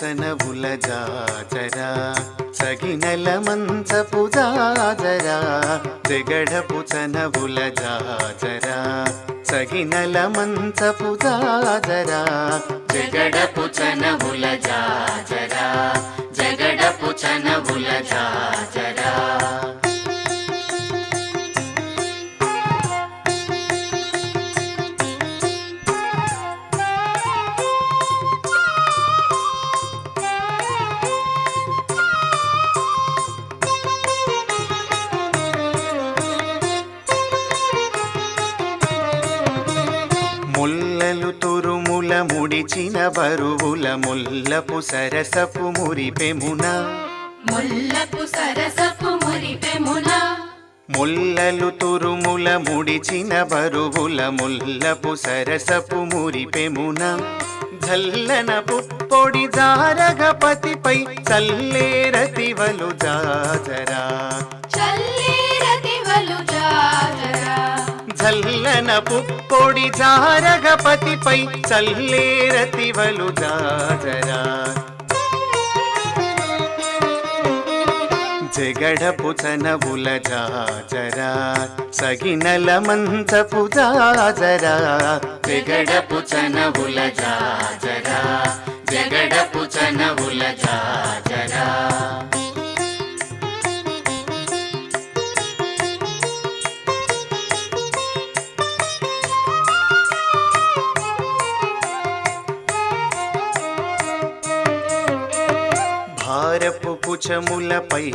పుచనవుల జాజరా సగినల మంచపు జాజరా జగడ పుచనవుల జాజరా సగినల మంచపు జాజరా జగడ పుచనవుల జాజరా జగడ పుచనవుల జాజరా ముల్లలు తురుముల ముడిచిన బరువుల ముల్లపు సరసపు మురిపెమున ముల్లపు సరసపు మురిపెమున ముల్లలు తురుముల ముడిచిన బరువుల ముల్లపు సరసపు మురిపెమున జల్లన పుప్పొడి జారగపతిపై చల్లేరతివలు జాజరా చల్లేరతివలు జాజరా జల్లన పుప్పొడి జారగపతిపై చల్లేరతివలు జాజరా జగడ పుచనవుల జాజరా సగినల మంచపు జాజరా జగడ పుచనవుల జాజరా జగడ పుచనవుల జాజరా భారపు పుచముల పై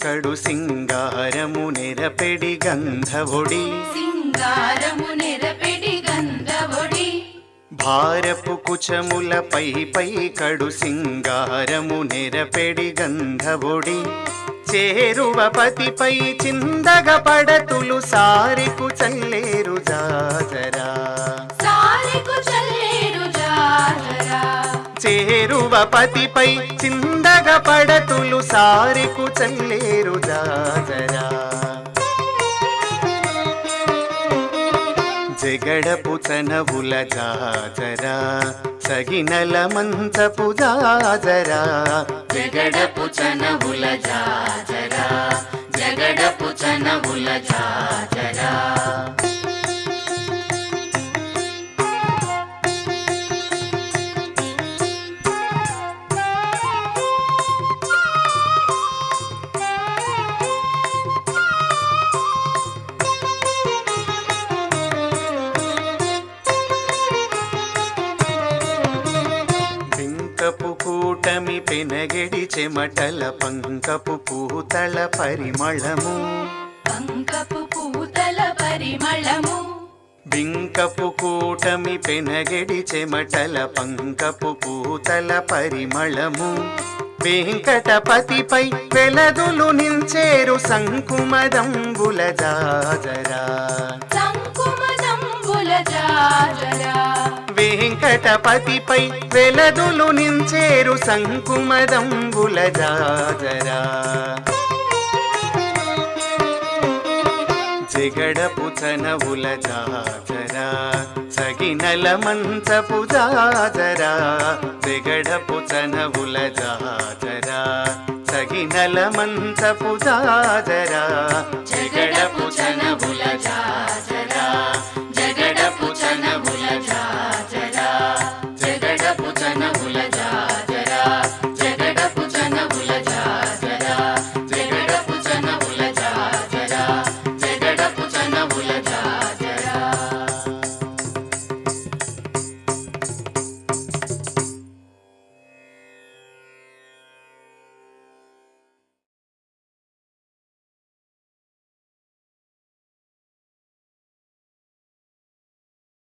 కడు సింగారము నెరపెడి గంధవొడి సింగారము నెరపెడి గంధవొడి భారపు కుచముల పై కడు సింగారము నెరపెడి గంధవొడి చేరువపతిపై చిందగ పడతులు సారికు చల్లేరు జాజరా సారికు చల్లేరు జాజరా చేరువపతిపై చిందగ పడతులు సారికు చల్లేరు జాజరా జగడ పుచనవుల జాజరా సగినల మంచపు జాజరా జగడ పుచనవుల జాజరా జగడ పుచనవుల జాజరా పంకపు కూటమి పెనగెడి చెమటల పంకపు పూతల పరిమళము పంకపు పూతల పరిమళము బింకపు కూటమి పెనగెడి చెమటల పంకపు పూతల పరిమళము వెంకటపతిపై వెలదులు నించేరు సంకుమదంబుల జాజరా సంకుమదంబుల జాజరా వెంకటపతిపై వెలదులు నించేరు సంకుమదంబుల జాజరా జగడ పుచనవుల జాజరా సగినల మంచపు జాజరా జగడ పుచనవుల జాజరా సగినల మంచపు జాజరా జగడ పుచనవుల జాజరా